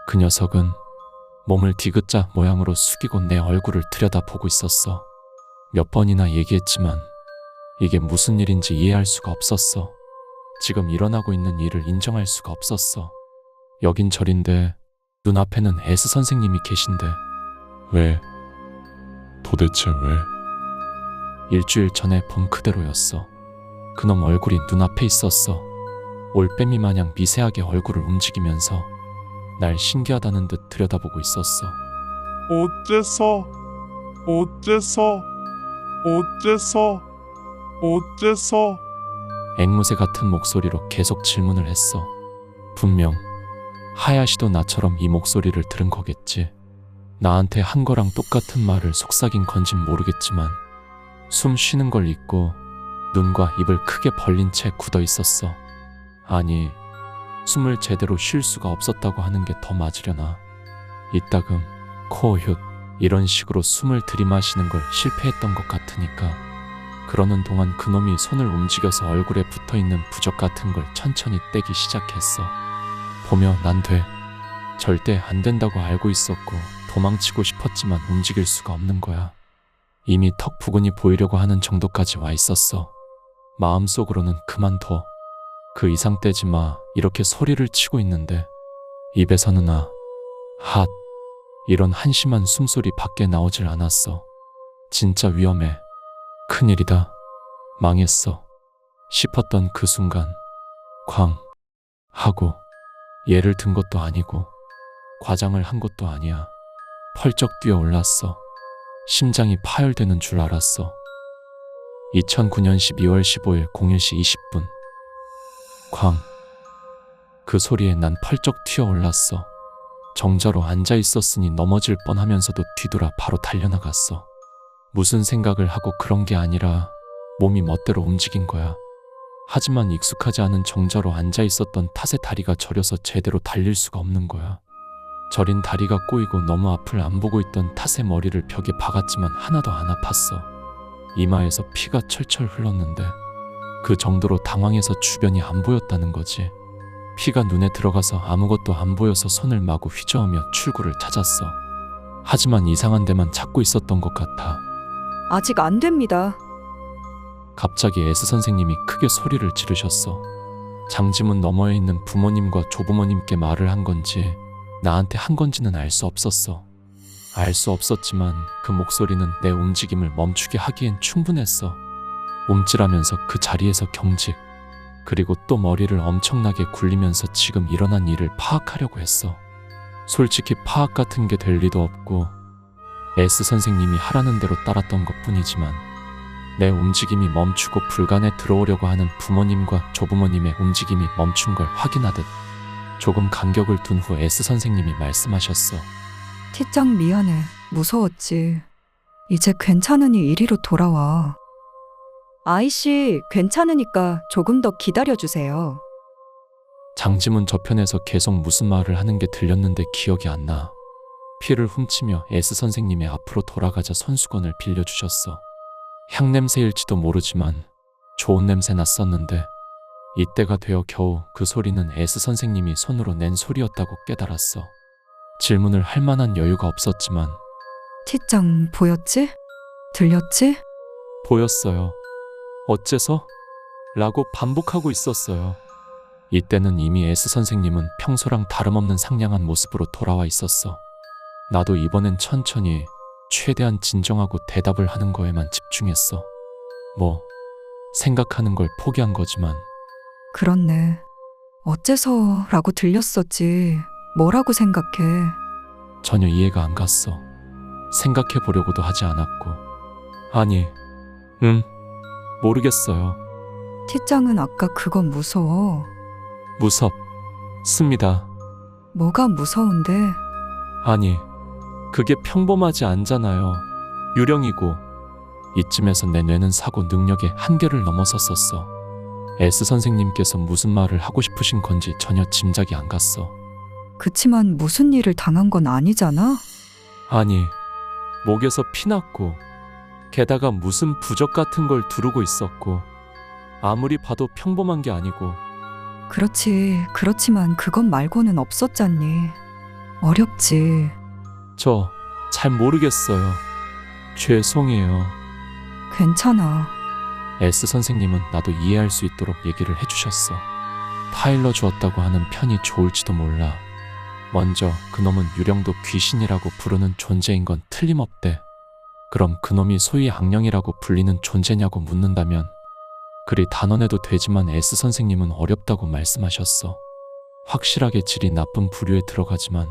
그 녀석은 몸을 디귿자 모양으로 숙이고 내 얼굴을 들여다보고 있었어. 몇 번이나 얘기했지만 이게 무슨 일인지 이해할 수가 없었어. 지금 일어나고 있는 일을 인정할 수가 없었어. 여긴 절인데 눈앞에는 S 선생님이 계신데 왜? 도대체 왜? 일주일 전에 본 그대로였어. 그놈 얼굴이 눈앞에 있었어. 올빼미 마냥 미세하게 얼굴을 움직이면서 날 신기하다는 듯 들여다보고 있었어. 어째서? 앵무새 같은 목소리로 계속 질문을 했어. 분명 하야시도 나처럼 이 목소리를 들은 거겠지. 나한테 한 거랑 똑같은 말을 속삭인 건진 모르겠지만 숨 쉬는 걸 잊고 눈과 입을 크게 벌린 채 굳어 있었어. 아니, 숨을 제대로 쉴 수가 없었다고 하는 게 더 맞으려나. 이따금 코휴 이런 식으로 숨을 들이마시는 걸 실패했던 것 같으니까 그러는 동안 그놈이 손을 움직여서 얼굴에 붙어있는 부적 같은 걸 천천히 떼기 시작했어. 보며 난 돼. 절대 안 된다고 알고 있었고 도망치고 싶었지만 움직일 수가 없는 거야. 이미 턱 부근이 보이려고 하는 정도까지 와 있었어. 마음속으로는 그만둬. 그 이상 떼지 마 이렇게 소리를 치고 있는데 입에서는 핫 이런 한심한 숨소리 밖에 나오질 않았어. 진짜 위험해. 큰일이다. 망했어. 싶었던 그 순간 쾅 하고 예를 든 것도 아니고 과장을 한 것도 아니야. 펄쩍 뛰어올랐어. 심장이 파열되는 줄 알았어. 2009년 12월 15일 01시 20분 쾅. 그 소리에 난 펄쩍 튀어올랐어. 정자로 앉아 있었으니 넘어질 뻔하면서도 뒤돌아 바로 달려나갔어. 무슨 생각을 하고 그런 게 아니라 몸이 멋대로 움직인 거야. 하지만 익숙하지 않은 정자로 앉아 있었던 탓에 다리가 저려서 제대로 달릴 수가 없는 거야. 저린 다리가 꼬이고 너무 앞을 안 보고 있던 탓에 머리를 벽에 박았지만 하나도 안 아팠어. 이마에서 피가 철철 흘렀는데 그 정도로 당황해서 주변이 안 보였다는 거지. 피가 눈에 들어가서 아무것도 안 보여서 손을 마구 휘저으며 출구를 찾았어. 하지만 이상한 데만 찾고 있었던 것 같아. 아직 안 됩니다. 갑자기 S 선생님이 크게 소리를 지르셨어. 장지문 너머에 있는 부모님과 조부모님께 말을 한 건지 나한테 한 건지는 알 수 없었어. 알 수 없었지만 그 목소리는 내 움직임을 멈추게 하기엔 충분했어. 움찔하면서 그 자리에서 경직, 그리고 또 머리를 엄청나게 굴리면서 지금 일어난 일을 파악하려고 했어. 솔직히 파악 같은 게 될 리도 없고 S 선생님이 하라는 대로 따랐던 것뿐이지만 내 움직임이 멈추고 불간에 들어오려고 하는 부모님과 조부모님의 움직임이 멈춘 걸 확인하듯 조금 간격을 둔 후 S 선생님이 말씀하셨어. 티짱 미안해. 무서웠지. 이제 괜찮으니 이리로 돌아와. 아이씨, 괜찮으니까 조금 더 기다려주세요. 장지문 저편에서 계속 무슨 말을 하는 게 들렸는데 기억이 안 나. 피를 훔치며 S 선생님의 앞으로 돌아가자 손수건을 빌려주셨어. 향냄새일지도 모르지만 좋은 냄새 났었는데 이때가 되어 겨우 그 소리는 S 선생님이 손으로 낸 소리였다고 깨달았어. 질문을 할 만한 여유가 없었지만 티짱 보였지? 들렸지? 보였어요. 어째서? 라고 반복하고 있었어요. 이때는 이미 S 선생님은 평소랑 다름없는 상냥한 모습으로 돌아와 있었어. 나도 이번엔 천천히 최대한 진정하고 대답을 하는 거에만 집중했어. 생각하는 걸 포기한 거지만. 그렇네. 어째서 라고 들렸었지. 뭐라고 생각해? 전혀 이해가 안 갔어. 생각해 보려고도 하지 않았고. 아니, 모르겠어요. 티짱은 아까 그거 무서워. 무섭습니다. 뭐가 무서운데? 아니, 그게 평범하지 않잖아요. 유령이고. 이쯤에서 내 뇌는 사고 능력의 한계를 넘어섰었어. S 선생님께서 무슨 말을 하고 싶으신 건지 전혀 짐작이 안 갔어. 그치만 무슨 일을 당한 건 아니잖아? 아니, 목에서 피났고 게다가 무슨 부적 같은 걸 두르고 있었고 아무리 봐도 평범한 게 아니고. 그렇지만 그것 말고는 없었잖니. 어렵지. 저 잘 모르겠어요. 죄송해요. 괜찮아. S 선생님은 나도 이해할 수 있도록 얘기를 해주셨어. 타일러 주었다고 하는 편이 좋을지도 몰라. 먼저 그놈은 유령도 귀신이라고 부르는 존재인 건 틀림없대. 그럼 그놈이 소위 악령이라고 불리는 존재냐고 묻는다면 그리 단언해도 되지만 S 선생님은 어렵다고 말씀하셨어. 확실하게 질이 나쁜 부류에 들어가지만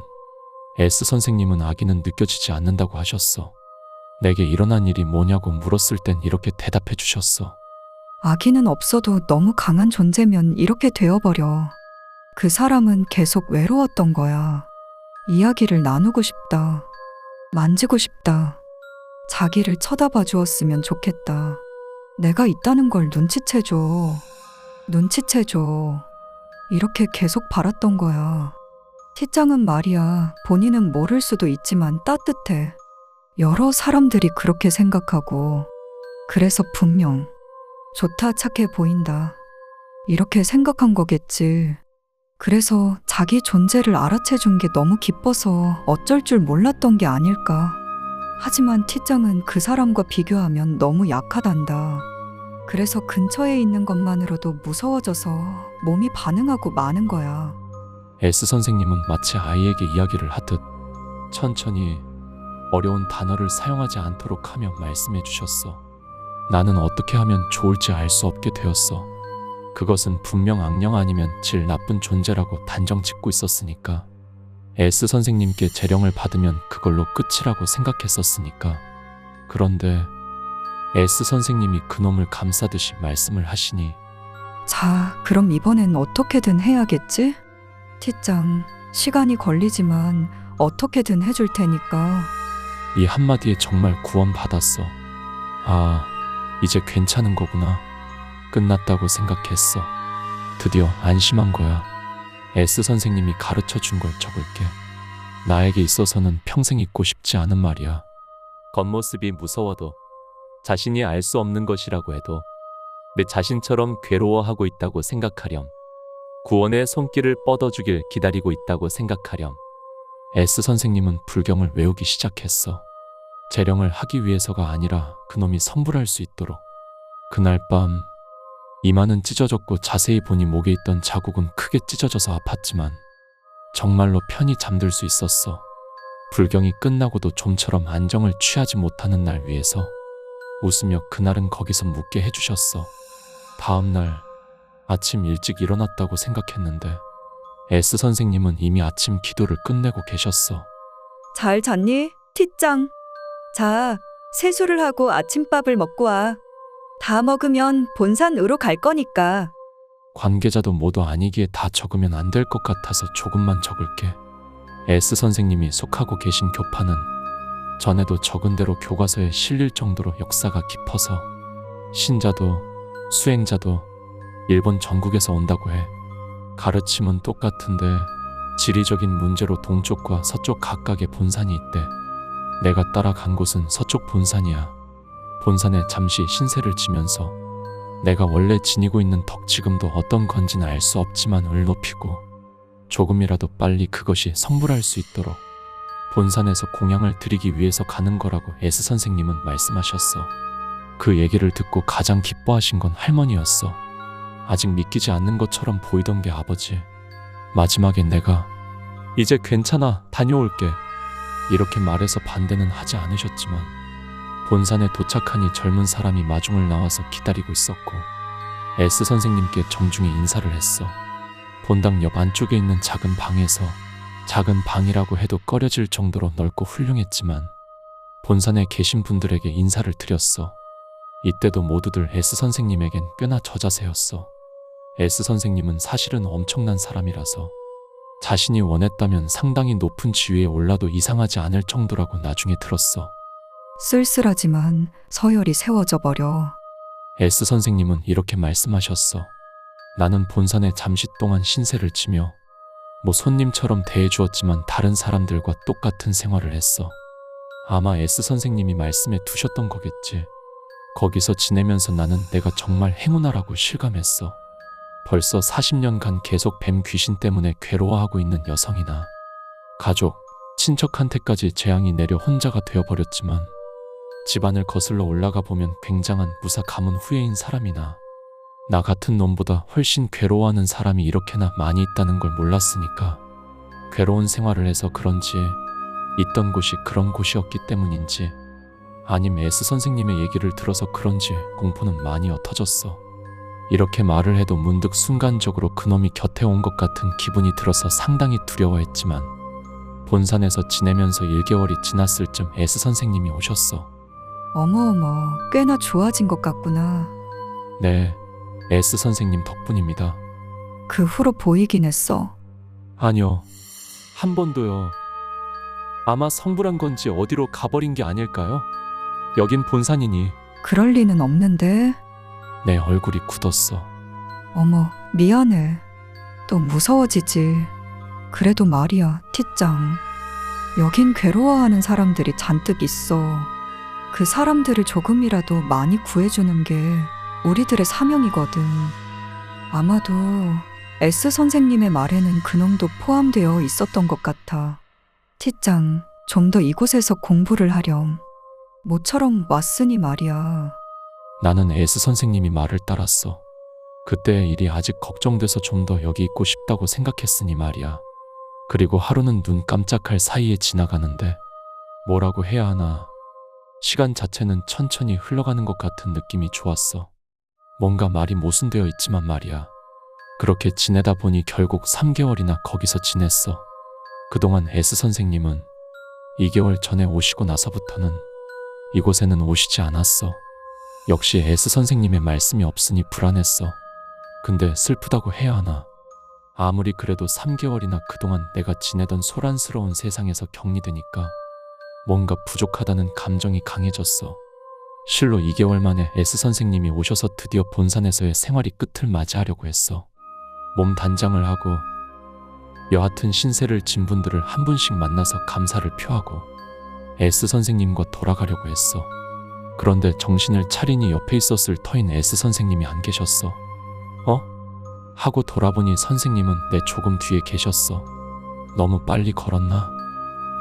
S 선생님은 악의는 느껴지지 않는다고 하셨어. 내게 일어난 일이 뭐냐고 물었을 땐 이렇게 대답해 주셨어. 아기는 없어도 너무 강한 존재면 이렇게 되어버려. 그 사람은 계속 외로웠던 거야. 이야기를 나누고 싶다. 만지고 싶다. 자기를 쳐다봐 주었으면 좋겠다. 내가 있다는 걸 눈치채줘. 눈치채줘. 이렇게 계속 바랐던 거야. 티짱은 말이야, 본인은 모를 수도 있지만 따뜻해. 여러 사람들이 그렇게 생각하고, 그래서 분명 좋다, 착해 보인다, 이렇게 생각한 거겠지. 그래서 자기 존재를 알아채준 게 너무 기뻐서 어쩔 줄 몰랐던 게 아닐까. 하지만 티짱은 그 사람과 비교하면 너무 약하단다. 그래서 근처에 있는 것만으로도 무서워져서 몸이 반응하고 마는 거야. S 선생님은 마치 아이에게 이야기를 하듯 천천히 어려운 단어를 사용하지 않도록 하며 말씀해 주셨어. 나는 어떻게 하면 좋을지 알 수 없게 되었어. 그것은 분명 악령 아니면 질 나쁜 존재라고 단정 짓고 있었으니까. S 선생님께 재령을 받으면 그걸로 끝이라고 생각했었으니까. 그런데 S 선생님이 그놈을 감싸듯이 말씀을 하시니 자, 그럼 이번엔 어떻게든 해야겠지? 티짱, 시간이 걸리지만 어떻게든 해줄 테니까. 이 한마디에 정말 구원받았어. 아, 이제 괜찮은 거구나. 끝났다고 생각했어. 드디어 안심한 거야. S 선생님이 가르쳐 준 걸 적을게. 나에게 있어서는 평생 잊고 싶지 않은 말이야. 겉모습이 무서워도 자신이 알 수 없는 것이라고 해도 내 자신처럼 괴로워하고 있다고 생각하렴. 구원의 손길을 뻗어주길 기다리고 있다고 생각하렴. S 선생님은 불경을 외우기 시작했어. 재령을 하기 위해서가 아니라 그놈이 성불할 수 있도록. 그날 밤 이마는 찢어졌고 자세히 보니 목에 있던 자국은 크게 찢어져서 아팠지만 정말로 편히 잠들 수 있었어. 불경이 끝나고도 좀처럼 안정을 취하지 못하는 날 위해서 웃으며 그날은 거기서 묵게 해주셨어. 다음날 아침 일찍 일어났다고 생각했는데 S 선생님은 이미 아침 기도를 끝내고 계셨어. 잘 잤니, 티짱? 자, 세수를 하고 아침밥을 먹고 와. 다 먹으면 본산으로 갈 거니까. 관계자도 모두 아니기에 다 적으면 안 될 것 같아서 조금만 적을게. S 선생님이 속하고 계신 교파는 전에도 적은 대로 교과서에 실릴 정도로 역사가 깊어서 신자도 수행자도 일본 전국에서 온다고 해. 가르침은 똑같은데 지리적인 문제로 동쪽과 서쪽 각각의 본산이 있대. 내가 따라간 곳은 서쪽 본산이야. 본산에 잠시 신세를 지면서 내가 원래 지니고 있는 덕 지금도 어떤 건지는 알 수 없지만 을 높이고 조금이라도 빨리 그것이 성불할 수 있도록 본산에서 공양을 드리기 위해서 가는 거라고 S 선생님은 말씀하셨어. 그 얘기를 듣고 가장 기뻐하신 건 할머니였어. 아직 믿기지 않는 것처럼 보이던 게 아버지. 마지막에 내가 이제 괜찮아, 다녀올게, 이렇게 말해서 반대는 하지 않으셨지만 본산에 도착하니 젊은 사람이 마중을 나와서 기다리고 있었고 S 선생님께 정중히 인사를 했어. 본당 옆 안쪽에 있는 작은 방에서, 작은 방이라고 해도 꺼려질 정도로 넓고 훌륭했지만 본산에 계신 분들에게 인사를 드렸어. 이때도 모두들 S 선생님에겐 꽤나 저자세였어. S 선생님은 사실은 엄청난 사람이라서 자신이 원했다면 상당히 높은 지위에 올라도 이상하지 않을 정도라고 나중에 들었어. 쓸쓸하지만 서열이 세워져 버려. S 선생님은 이렇게 말씀하셨어. 나는 본산에 잠시 동안 신세를 지며 손님처럼 대해주었지만 다른 사람들과 똑같은 생활을 했어. 아마 S 선생님이 말씀해 두셨던 거겠지. 거기서 지내면서 나는 내가 정말 행운아라고 실감했어. 벌써 40년간 계속 뱀 귀신 때문에 괴로워하고 있는 여성이나 가족, 친척한테까지 재앙이 내려 혼자가 되어버렸지만 집안을 거슬러 올라가 보면 굉장한 무사 가문 후예인 사람이나 나 같은 놈보다 훨씬 괴로워하는 사람이 이렇게나 많이 있다는 걸 몰랐으니까 괴로운 생활을 해서 그런지 있던 곳이 그런 곳이었기 때문인지 아님 S 선생님의 얘기를 들어서 그런지 공포는 많이 옅어졌어. 이렇게 말을 해도 문득 순간적으로 그놈이 곁에 온 것 같은 기분이 들어서 상당히 두려워했지만 본산에서 지내면서 1개월이 지났을 쯤 S 선생님이 오셨어. 어머어머, 꽤나 좋아진 것 같구나. 네, S 선생님 덕분입니다. 그 후로 보이긴 했어. 아니요, 한 번도요. 아마 성불한 건지 어디로 가버린 게 아닐까요? 여긴 본산이니. 그럴 리는 없는데. 내 얼굴이 굳었어. 어머, 미안해. 또 무서워지지. 그래도 말이야, 티짱. 여긴 괴로워하는 사람들이 잔뜩 있어. 그 사람들을 조금이라도 많이 구해주는 게 우리들의 사명이거든. 아마도 S 선생님의 말에는 그놈도 포함되어 있었던 것 같아. 티짱, 좀 더 이곳에서 공부를 하렴. 모처럼 왔으니 말이야. 나는 S 선생님이 말을 따랐어. 그때의 일이 아직 걱정돼서 좀 더 여기 있고 싶다고 생각했으니 말이야. 그리고 하루는 눈 깜짝할 사이에 지나가는데 뭐라고 해야 하나. 시간 자체는 천천히 흘러가는 것 같은 느낌이 좋았어. 뭔가 말이 모순되어 있지만 말이야. 그렇게 지내다 보니 결국 3개월이나 거기서 지냈어. 그동안 S 선생님은 2개월 전에 오시고 나서부터는 이곳에는 오시지 않았어. 역시 S 선생님의 말씀이 없으니 불안했어. 근데 슬프다고 해야 하나. 아무리 그래도 3개월이나 그동안 내가 지내던 소란스러운 세상에서 격리되니까 뭔가 부족하다는 감정이 강해졌어. 실로 2개월 만에 S 선생님이 오셔서 드디어 본산에서의 생활이 끝을 맞이하려고 했어. 몸 단장을 하고 여하튼 신세를 진 분들을 한 분씩 만나서 감사를 표하고 S 선생님과 돌아가려고 했어. 그런데 정신을 차리니 옆에 있었을 터인 S 선생님이 안 계셨어. 하고 돌아보니 선생님은 내 조금 뒤에 계셨어. 너무 빨리 걸었나?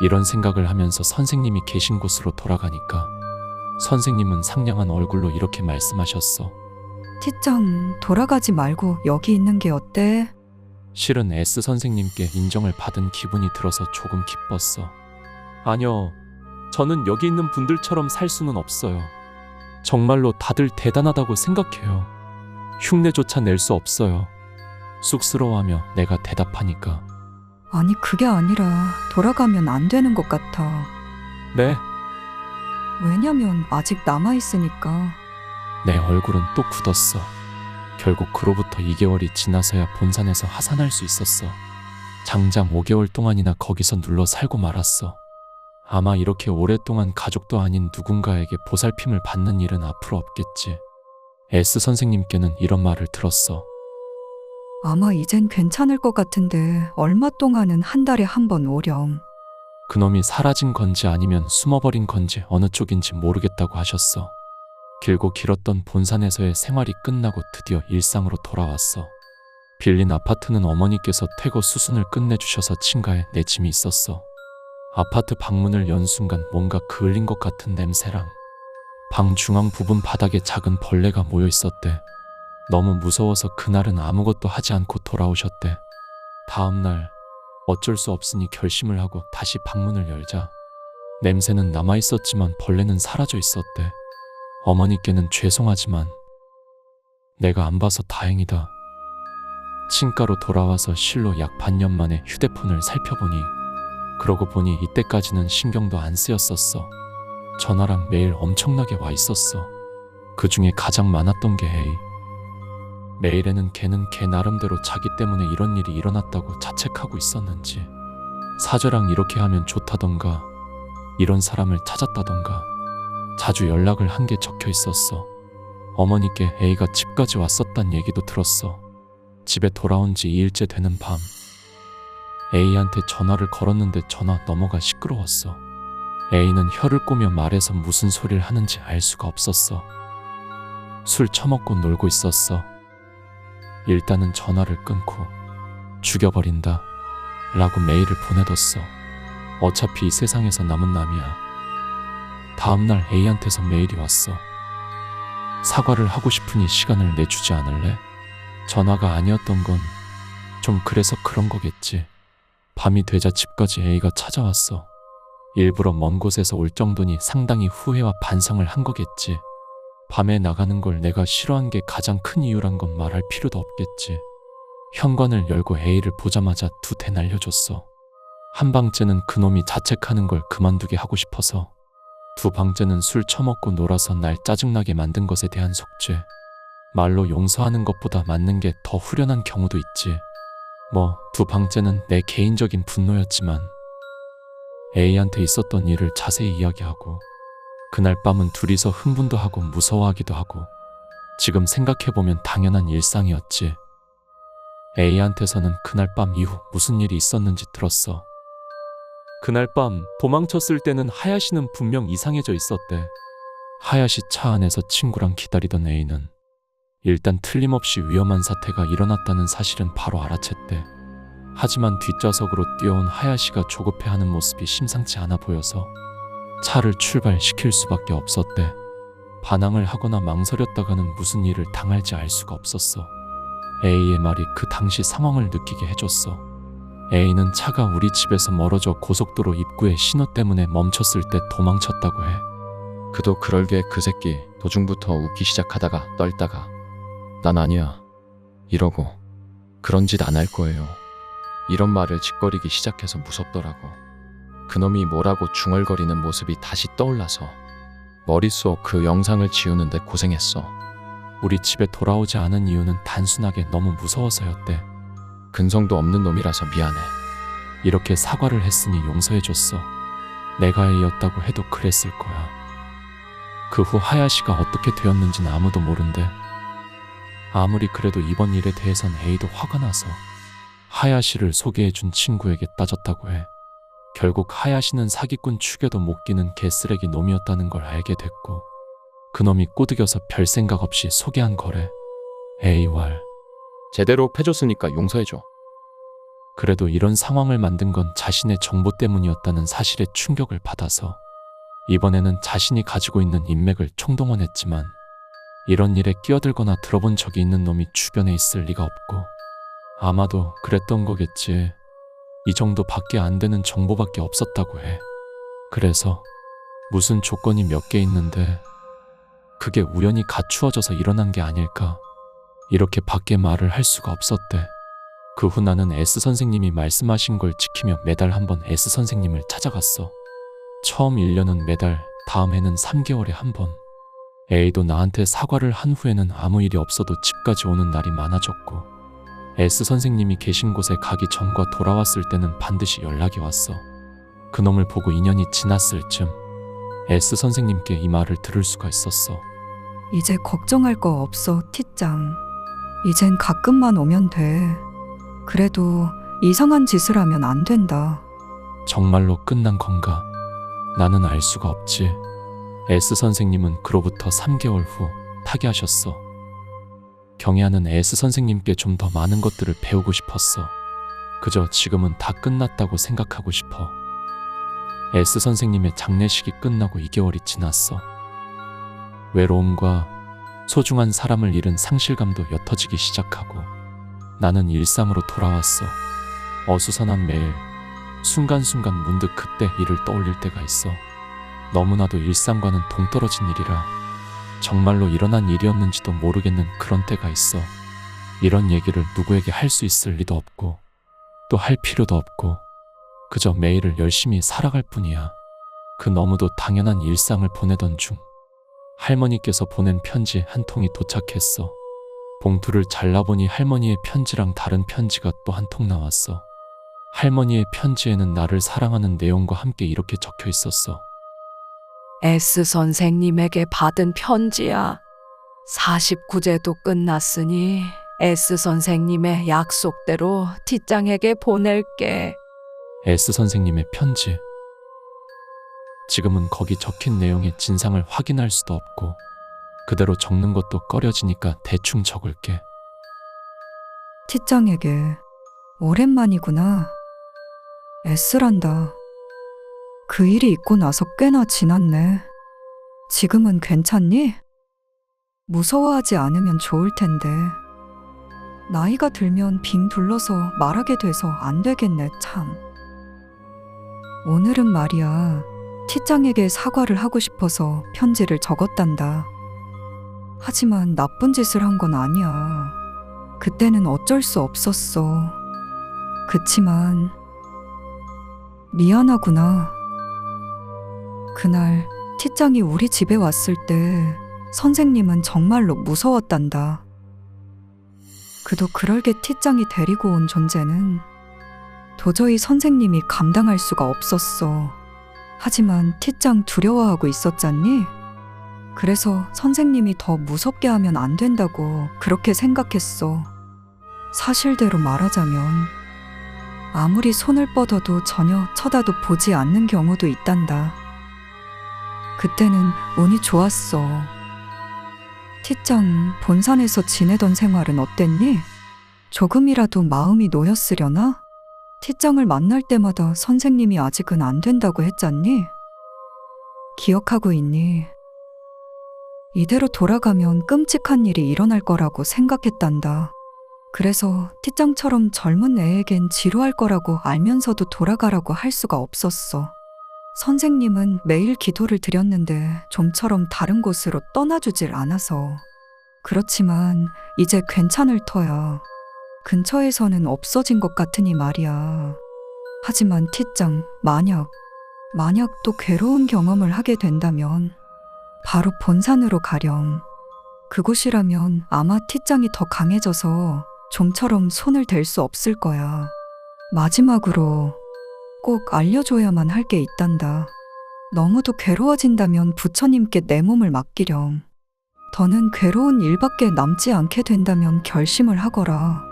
이런 생각을 하면서 선생님이 계신 곳으로 돌아가니까 선생님은 상냥한 얼굴로 이렇게 말씀하셨어. 티짱, 돌아가지 말고 여기 있는 게 어때? 실은 S 선생님께 인정을 받은 기분이 들어서 조금 기뻤어. 아니요, 저는 여기 있는 분들처럼 살 수는 없어요. 정말로 다들 대단하다고 생각해요. 흉내조차 낼 수 없어요. 쑥스러워하며 내가 대답하니까. 아니, 그게 아니라 돌아가면 안 되는 것 같아. 네? 왜냐면 아직 남아있으니까. 내 얼굴은 또 굳었어. 결국 그로부터 2개월이 지나서야 본산에서 하산할 수 있었어. 장장 5개월 동안이나 거기서 눌러 살고 말았어. 아마 이렇게 오랫동안 가족도 아닌 누군가에게 보살핌을 받는 일은 앞으로 없겠지. S 선생님께는 이런 말을 들었어. 아마 이젠 괜찮을 것 같은데 얼마 동안은 한 달에 한 번 오렴. 그놈이 사라진 건지 아니면 숨어버린 건지 어느 쪽인지 모르겠다고 하셨어. 길고 길었던 본산에서의 생활이 끝나고 드디어 일상으로 돌아왔어. 빌린 아파트는 어머니께서 퇴거 수순을 끝내주셔서 친가에 내 짐이 있었어. 아파트 방문을 연 순간 뭔가 그을린 것 같은 냄새랑 방 중앙 부분 바닥에 작은 벌레가 모여 있었대. 너무 무서워서 그날은 아무것도 하지 않고 돌아오셨대. 다음날 어쩔 수 없으니 결심을 하고 다시 방문을 열자 냄새는 남아있었지만 벌레는 사라져 있었대. 어머니께는 죄송하지만 내가 안 봐서 다행이다. 친가로 돌아와서 실로 약 반년 만에 휴대폰을 살펴보니 그러고 보니 이때까지는 신경도 안 쓰였었어. 전화랑 메일 엄청나게 와 있었어. 그 중에 가장 많았던 게 A. 메일에는 걔는 걔 나름대로 자기 때문에 이런 일이 일어났다고 자책하고 있었는지 사죄랑 이렇게 하면 좋다던가 이런 사람을 찾았다던가 자주 연락을 한 게 적혀 있었어. 어머니께 A가 집까지 왔었단 얘기도 들었어. 집에 돌아온 지 2일째 되는 밤 A한테 전화를 걸었는데 전화 너머가 시끄러웠어. A는 혀를 꼬며 말해서 무슨 소리를 하는지 알 수가 없었어. 술 처먹고 놀고 있었어. 일단은 전화를 끊고 죽여버린다 라고 메일을 보내뒀어. 어차피 이 세상에서 남은 남이야. 다음날 A한테서 메일이 왔어. 사과를 하고 싶으니 시간을 내주지 않을래? 전화가 아니었던 건 좀 그래서 그런 거겠지. 밤이 되자 집까지 A가 찾아왔어. 일부러 먼 곳에서 올 정도니 상당히 후회와 반성을 한 거겠지. 밤에 나가는 걸 내가 싫어한 게 가장 큰 이유란 건 말할 필요도 없겠지. 현관을 열고 A를 보자마자 두 대 날려줬어. 한 방째는 그놈이 자책하는 걸 그만두게 하고 싶어서, 두 방째는 술 처먹고 놀아서 날 짜증나게 만든 것에 대한 속죄. 말로 용서하는 것보다 맞는 게 더 후련한 경우도 있지. 두 방째는 내 개인적인 분노였지만 A한테 있었던 일을 자세히 이야기하고, 그날 밤은 둘이서 흥분도 하고 무서워하기도 하고, 지금 생각해보면 당연한 일상이었지. A한테서는 그날 밤 이후 무슨 일이 있었는지 들었어. 그날 밤 도망쳤을 때는 하야시는 분명 이상해져 있었대. 하야시 차 안에서 친구랑 기다리던 A는 일단 틀림없이 위험한 사태가 일어났다는 사실은 바로 알아챘대. 하지만 뒷좌석으로 뛰어온 하야시가 조급해하는 모습이 심상치 않아 보여서 차를 출발시킬 수밖에 없었대. 반항을 하거나 망설였다가는 무슨 일을 당할지 알 수가 없었어. A의 말이 그 당시 상황을 느끼게 해줬어. A는 차가 우리 집에서 멀어져 고속도로 입구에 신호 때문에 멈췄을 때 도망쳤다고 해. 그도 그럴게. 그 새끼 도중부터 웃기 시작하다가 떨다가 난 아니야 이러고 그런 짓 안 할 거예요 이런 말을 짓거리기 시작해서 무섭더라고. 그놈이 뭐라고 중얼거리는 모습이 다시 떠올라서 머릿속 그 영상을 지우는데 고생했어. 우리 집에 돌아오지 않은 이유는 단순하게 너무 무서워서였대. 근성도 없는 놈이라서 미안해. 이렇게 사과를 했으니 용서해줬어. 내가 A였다고 해도 그랬을 거야. 그 후 하야시가 어떻게 되었는지는 아무도 모른대. 아무리 그래도 이번 일에 대해선 A도 화가 나서 하야시를 소개해준 친구에게 따졌다고 해. 결국 하야시는 사기꾼 축에도 못 끼는 개쓰레기 놈이었다는 걸 알게 됐고, 그놈이 꼬드겨서 별 생각 없이 소개한 거래. A왈. 제대로 패줬으니까 용서해줘. 그래도 이런 상황을 만든 건 자신의 정보 때문이었다는 사실에 충격을 받아서 이번에는 자신이 가지고 있는 인맥을 총동원했지만 이런 일에 끼어들거나 들어본 적이 있는 놈이 주변에 있을 리가 없고, 아마도 그랬던 거겠지. 이 정도밖에 안 되는 정보밖에 없었다고 해. 그래서 무슨 조건이 몇 개 있는데 그게 우연히 갖추어져서 일어난 게 아닐까, 이렇게 밖에 말을 할 수가 없었대. 그 후 나는 S 선생님이 말씀하신 걸 지키며 매달 한 번 S 선생님을 찾아갔어. 처음 1년은 매달, 다음 해는 3개월에 한 번. A도 나한테 사과를 한 후에는 아무 일이 없어도 집까지 오는 날이 많아졌고, S 선생님이 계신 곳에 가기 전과 돌아왔을 때는 반드시 연락이 왔어. 그놈을 보고 2년이 지났을 쯤 S 선생님께 이 말을 들을 수가 있었어. 이제 걱정할 거 없어, 티짱. 이젠 가끔만 오면 돼. 그래도 이상한 짓을 하면 안 된다. 정말로 끝난 건가? 나는 알 수가 없지. S 선생님은 그로부터 3개월 후 타계하셨어. 경애하는 S 선생님께 좀 더 많은 것들을 배우고 싶었어. 그저 지금은 다 끝났다고 생각하고 싶어. S 선생님의 장례식이 끝나고 2개월이 지났어. 외로움과 소중한 사람을 잃은 상실감도 옅어지기 시작하고 나는 일상으로 돌아왔어. 어수선한 매일, 순간순간 문득 그때 일을 떠올릴 때가 있어. 너무나도 일상과는 동떨어진 일이라 정말로 일어난 일이었는지도 모르겠는 그런 때가 있어. 이런 얘기를 누구에게 할 수 있을 리도 없고 또 할 필요도 없고 그저 매일을 열심히 살아갈 뿐이야. 그 너무도 당연한 일상을 보내던 중 할머니께서 보낸 편지 한 통이 도착했어. 봉투를 잘라보니 할머니의 편지랑 다른 편지가 또 한 통 나왔어. 할머니의 편지에는 나를 사랑하는 내용과 함께 이렇게 적혀 있었어. S 선생님에게 받은 편지야. 49제도 끝났으니 S 선생님의 약속대로 뒷장에게 보낼게. S 선생님의 편지. 지금은 거기 적힌 내용의 진상을 확인할 수도 없고 그대로 적는 것도 꺼려지니까 대충 적을게. 티짱에게. 오랜만이구나. S란다. 그 일이 있고 나서 꽤나 지났네. 지금은 괜찮니? 무서워하지 않으면 좋을 텐데. 나이가 들면 빙 둘러서 말하게 돼서 안 되겠네, 참. 오늘은 말이야, 티짱에게 사과를 하고 싶어서 편지를 적었단다. 하지만 나쁜 짓을 한 건 아니야. 그때는 어쩔 수 없었어. 그치만 미안하구나. 그날 티짱이 우리 집에 왔을 때 선생님은 정말로 무서웠단다. 그도 그럴게 티짱이 데리고 온 존재는 도저히 선생님이 감당할 수가 없었어. 하지만 티짱 두려워하고 있었잖니? 그래서 선생님이 더 무섭게 하면 안 된다고 그렇게 생각했어. 사실대로 말하자면 아무리 손을 뻗어도 전혀 쳐다도 보지 않는 경우도 있단다. 그때는 운이 좋았어. 티짱, 본산에서 지내던 생활은 어땠니? 조금이라도 마음이 놓였으려나? 티짱을 만날 때마다 선생님이 아직은 안 된다고 했잖니? 기억하고 있니? 이대로 돌아가면 끔찍한 일이 일어날 거라고 생각했단다. 그래서 티짱처럼 젊은 애에겐 지루할 거라고 알면서도 돌아가라고 할 수가 없었어. 선생님은 매일 기도를 드렸는데 좀처럼 다른 곳으로 떠나주질 않아서. 그렇지만 이제 괜찮을 터야. 근처에서는 없어진 것 같으니 말이야. 하지만 티짱, 만약 또 괴로운 경험을 하게 된다면 바로 본산으로 가렴. 그곳이라면 아마 티짱이 더 강해져서 좀처럼 손을 댈 수 없을 거야. 마지막으로 꼭 알려줘야만 할 게 있단다. 너무도 괴로워진다면 부처님께 내 몸을 맡기렴. 더는 괴로운 일밖에 남지 않게 된다면 결심을 하거라.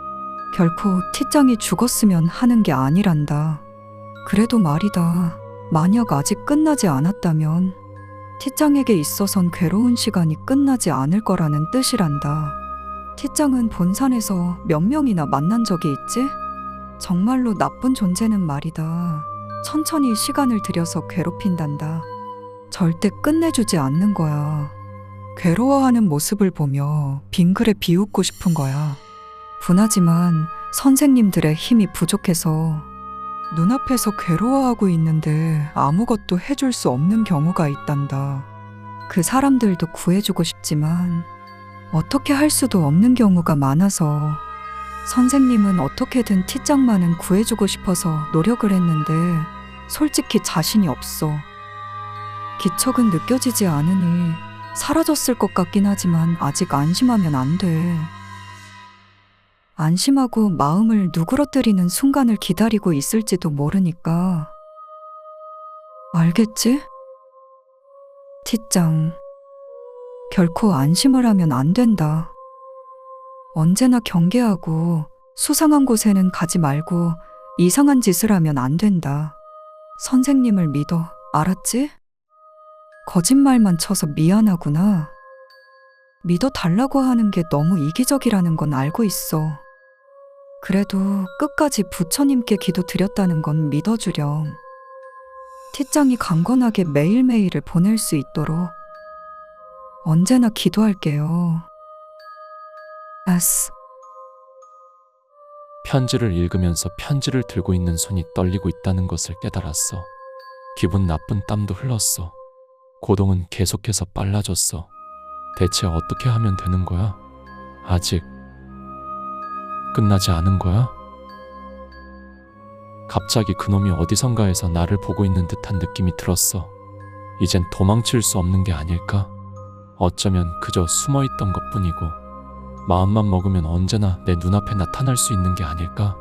결코 티짱이 죽었으면 하는 게 아니란다. 그래도 말이다. 만약 아직 끝나지 않았다면 티짱에게 있어선 괴로운 시간이 끝나지 않을 거라는 뜻이란다. 티짱은 본산에서 몇 명이나 만난 적이 있지? 정말로 나쁜 존재는 말이다. 천천히 시간을 들여서 괴롭힌단다. 절대 끝내주지 않는 거야. 괴로워하는 모습을 보며 빙그레 비웃고 싶은 거야. 분하지만 선생님들의 힘이 부족해서 눈앞에서 괴로워하고 있는데 아무것도 해줄 수 없는 경우가 있단다. 그 사람들도 구해주고 싶지만 어떻게 할 수도 없는 경우가 많아서 선생님은 어떻게든 티짱만은 구해주고 싶어서 노력을 했는데 솔직히 자신이 없어. 기척은 느껴지지 않으니 사라졌을 것 같긴 하지만 아직 안심하면 안 돼. 안심하고 마음을 누그러뜨리는 순간을 기다리고 있을지도 모르니까. 알겠지? 티짱, 결코 안심을 하면 안 된다. 언제나 경계하고 수상한 곳에는 가지 말고 이상한 짓을 하면 안 된다. 선생님을 믿어, 알았지? 거짓말만 쳐서 미안하구나. 믿어달라고 하는 게 너무 이기적이라는 건 알고 있어. 그래도 끝까지 부처님께 기도드렸다는 건 믿어주렴. 티짱이 강건하게 매일매일을 보낼 수 있도록 언제나 기도할게요. 아스. 편지를 읽으면서 편지를 들고 있는 손이 떨리고 있다는 것을 깨달았어. 기분 나쁜 땀도 흘렀어. 고동은 계속해서 빨라졌어. 대체 어떻게 하면 되는 거야? 아직 끝나지 않은 거야? 갑자기 그놈이 어디선가에서 나를 보고 있는 듯한 느낌이 들었어. 이젠 도망칠 수 없는 게 아닐까? 어쩌면 그저 숨어있던 것뿐이고 마음만 먹으면 언제나 내 눈앞에 나타날 수 있는 게 아닐까?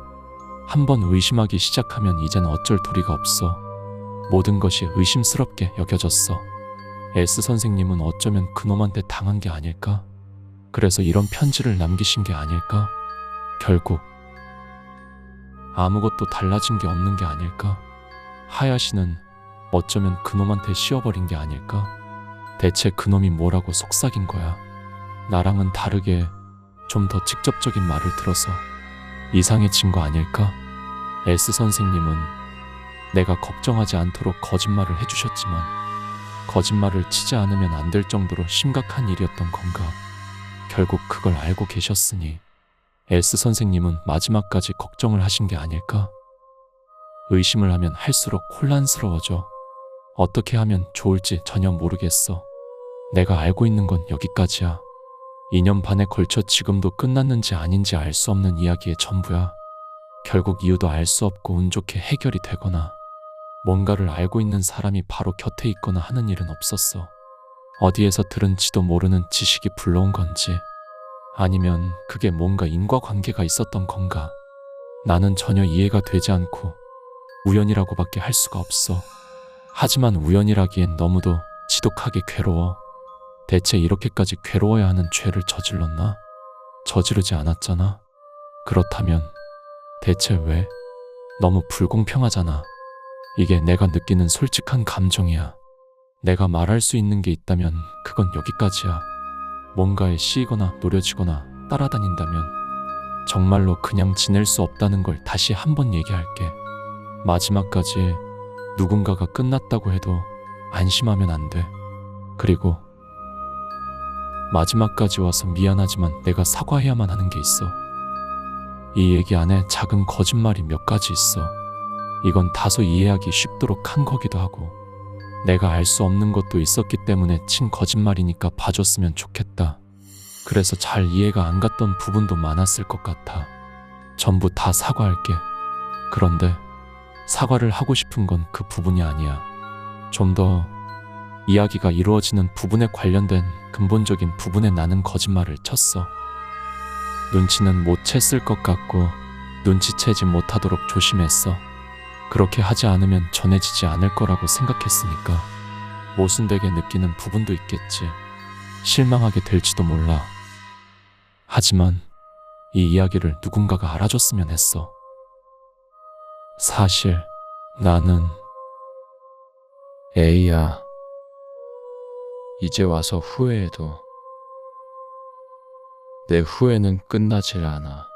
한번 의심하기 시작하면 이젠 어쩔 도리가 없어. 모든 것이 의심스럽게 여겨졌어. S 선생님은 어쩌면 그놈한테 당한 게 아닐까? 그래서 이런 편지를 남기신 게 아닐까? 결국 아무것도 달라진 게 없는 게 아닐까? 하야시는 어쩌면 그놈한테 씌워버린 게 아닐까? 대체 그놈이 뭐라고 속삭인 거야? 나랑은 다르게 좀 더 직접적인 말을 들어서 이상해진 거 아닐까? S 선생님은 내가 걱정하지 않도록 거짓말을 해주셨지만 거짓말을 치지 않으면 안 될 정도로 심각한 일이었던 건가. 결국 그걸 알고 계셨으니 S 선생님은 마지막까지 걱정을 하신 게 아닐까? 의심을 하면 할수록 혼란스러워져. 어떻게 하면 좋을지 전혀 모르겠어. 내가 알고 있는 건 여기까지야. 2년 반에 걸쳐 지금도 끝났는지 아닌지 알 수 없는 이야기의 전부야. 결국 이유도 알 수 없고 운 좋게 해결이 되거나 뭔가를 알고 있는 사람이 바로 곁에 있거나 하는 일은 없었어. 어디에서 들은지도 모르는 지식이 불러온 건지 아니면 그게 뭔가 인과관계가 있었던 건가. 나는 전혀 이해가 되지 않고 우연이라고밖에 할 수가 없어. 하지만 우연이라기엔 너무도 지독하게 괴로워. 대체 이렇게까지 괴로워야 하는 죄를 저질렀나? 저지르지 않았잖아. 그렇다면 대체 왜? 너무 불공평하잖아. 이게 내가 느끼는 솔직한 감정이야. 내가 말할 수 있는 게 있다면 그건 여기까지야. 뭔가에 씌이거나 노려지거나 따라다닌다면 정말로 그냥 지낼 수 없다는 걸 다시 한번 얘기할게. 마지막까지 누군가가 끝났다고 해도 안심하면 안 돼. 그리고 마지막까지 와서 미안하지만 내가 사과해야만 하는 게 있어. 이 얘기 안에 작은 거짓말이 몇 가지 있어. 이건 다소 이해하기 쉽도록 한 거기도 하고 내가 알 수 없는 것도 있었기 때문에 친 거짓말이니까 봐줬으면 좋겠다. 그래서 잘 이해가 안 갔던 부분도 많았을 것 같아. 전부 다 사과할게. 그런데 사과를 하고 싶은 건 그 부분이 아니야. 좀 더 이야기가 이루어지는 부분에 관련된 근본적인 부분에 나는 거짓말을 쳤어. 눈치는 못 챘을 것 같고 눈치채지 못하도록 조심했어. 그렇게 하지 않으면 전해지지 않을 거라고 생각했으니까. 모순되게 느끼는 부분도 있겠지. 실망하게 될지도 몰라. 하지만 이 이야기를 누군가가 알아줬으면 했어. 사실 나는 에이야. 이제 와서 후회해도 내 후회는 끝나질 않아.